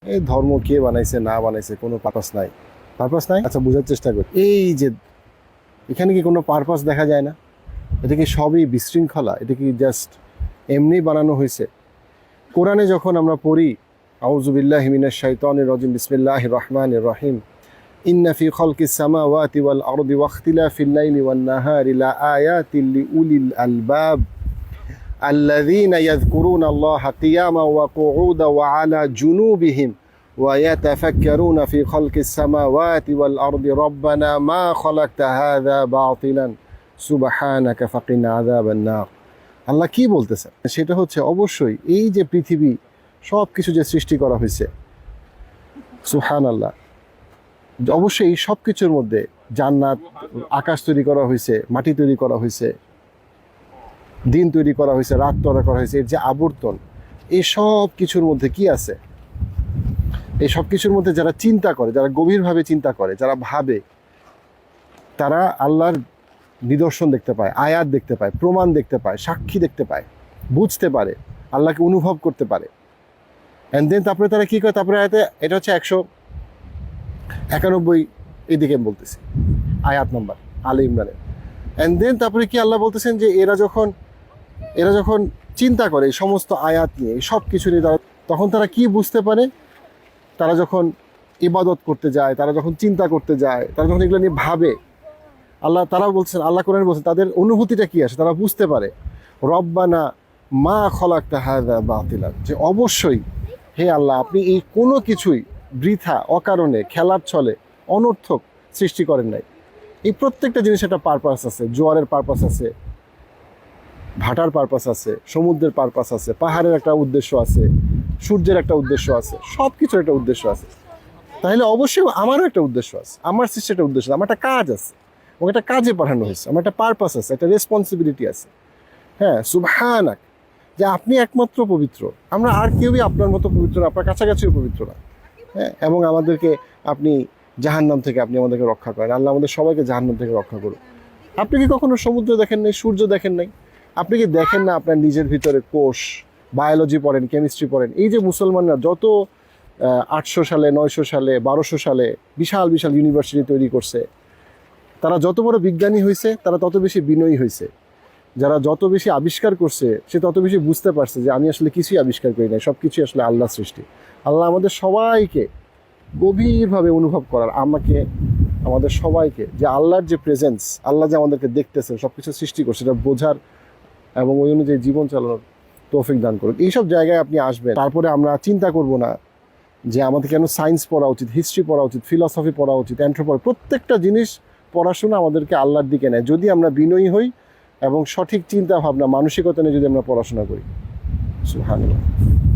এই ধর্ম কে বানাইছে না বানাইছে কোনো পারপাস নাই। পারপাস নাই, আচ্ছা বোঝার চেষ্টা করি। এই যে এখানে কি কোনো পারপাস দেখা যায় না? এটা কি সবই বিশৃঙ্খলা? এটা কি জাস্ট এমনি বানানো হয়েছে? কোরআনে যখন আমরা পড়ি আউযু বিল্লাহি মিনাশ শাইতানির রাজিম বিসমিল্লাহির রহমানির রহিম ইন্না ফি খালকিস সামাওয়াতি ওয়াল আরদি ওয়াখতিলাফিল লাইলি ওয়ান নাহারি লাআয়াতিল লিউলিল আলবাব الذين يذكرون الله قياما وقعودا وعلى جنوبهم ويتفكرون في خلق السماوات والأرض ربنا ما خلقت هذا باطلا سبحانك فقنا عذاب النار। আল্লাহ কি বলতেছেন সেটা হচ্ছে অবশ্যই এই যে পৃথিবী সব কিছু যে সৃষ্টি করা হয়েছে, সুবহানাল্লাহ, অবশ্যই এই সব কিছুর মধ্যে জান্নাত, আকাশ তৈরি করা হয়েছে, মাটি তৈরি করা হয়েছে, দিন তৈরি করা হয়েছে, রাত তৈরি করা হয়েছে, এর যে আবর্তন, এই সব কিছুর মধ্যে কি আছে? এই সব কিছুর মধ্যে যারা চিন্তা করে, যারা গভীরভাবে চিন্তা করে, যারা ভাবে, তারা আল্লাহর নিদর্শন দেখতে পায়, আয়াত দেখতে পায়, প্রমাণ দেখতে পায়, সাক্ষী দেখতে পায়, বুঝতে পারে, আল্লাহকে অনুভব করতে পারে। অ্যান্ড দেন তারপরে তারা কী করে? তারপরে আয়াতে, এটা হচ্ছে 191 এদিকে বলতেছি, আয়াত নম্বর আলে ইমরানের। অ্যান্ড দেন তারপরে কি আল্লাহ বলতেছেন যে এরা যখন চিন্তা করে এই সমস্ত আয়াত নিয়ে, এই সব কিছু নিয়ে, তখন তারা কি বুঝতে পারে? তারা যখন ইবাদত করতে যায়, তারা যখন চিন্তা করতে যায়, তারা যখন এগুলো নিয়ে ভাবে, তারা বলছেন, আল্লাহ কোরআনে বলছেন, তাদের অনুভূতিটা কি আসে? তারা বুঝতে পারে রব্বানা মা খলাকতা হাযা বাতিলান, যে অবশ্যই হে আল্লাহ, আপনি এই কোনো কিছুই বৃথা, অকারণে, খেলার ছলে, অনর্থক সৃষ্টি করেন নাই। এই প্রত্যেকটা জিনিস একটা পারপাস আছে। জোয়ারের পারপাস আছে, ভাটার পারপাস আছে, সমুদ্রের পারপাস আছে, পাহাড়ের একটা উদ্দেশ্য আছে, সূর্যের একটা উদ্দেশ্য আছে, সব কিছুর একটা উদ্দেশ্য আছে। তাহলে অবশ্যই আমারও একটা উদ্দেশ্য আছে, আমার সৃষ্টির একটা উদ্দেশ্য আছে, আমার একটা কাজ আছে, ওকে একটা কাজে পাঠানো হয়েছে, আমার একটা পারপাস আছে, একটা রেসপন্সিবিলিটি আছে। হ্যাঁ, সুবহানাক, যে আপনি একমাত্র পবিত্র, আমরা আর কেউই আপনার মতো পবিত্র না, আপনার কাছাকাছিও পবিত্র না। হ্যাঁ, এবং আমাদেরকে আপনি জাহান্নাম থেকে আপনি আমাদেরকে রক্ষা করেন। আল্লাহ আমাদের সবাইকে জাহান্নাম থেকে রক্ষা করুন। আপনি কি কখনো সমুদ্র দেখেন নাই? সূর্য দেখেন নাই? আপনি কি দেখেন না আপনার নিজের ভিতরে কোষ, বায়োলজি পড়েন, কেমিস্ট্রি পড়েন? এই যে মুসলমানরা যত 800 সালে, 900 সালে, 1200 সালে বিশাল বিশাল ইউনিভার্সিটি তৈরি করছে, তারা যত বড় বিজ্ঞানী হয়েছে, তারা তত বেশি বিনয়ী হয়েছে। যারা যত বেশি আবিষ্কার করছে, সে তত বেশি বুঝতে পারছে যে আমি আসলে কিছুই আবিষ্কার করি নাই, সব কিছুই আসলে আল্লাহ সৃষ্টি। আল্লাহ আমাদের সবাইকে গভীরভাবে অনুভব করার, আমাদের সবাইকে যে আল্লাহর যে প্রেজেন্স, আল্লাহ যে আমাদেরকে দেখতেছেন, সব কিছু সৃষ্টি করছে, এটা বোঝার এবং ওই অনুযায়ী জীবন চালানোর তৌফিক দান করুন। এইসব জায়গায় আপনি আসবেন, তারপরে আমরা চিন্তা করব না যে আমাদের কেন সায়েন্স পড়া উচিত, হিস্ট্রি পড়া উচিত, ফিলসফি পড়া উচিত, অ্যানথ্রোপলজি, প্রত্যেকটা জিনিস পড়াশোনা আমাদেরকে আল্লাহর দিকে নেয় যদি আমরা বিনয়ী হই এবং সঠিক চিন্তা ভাবনা, মানসিকতা নিয়ে যদি আমরা পড়াশোনা করি। সুবহানাল্লাহ।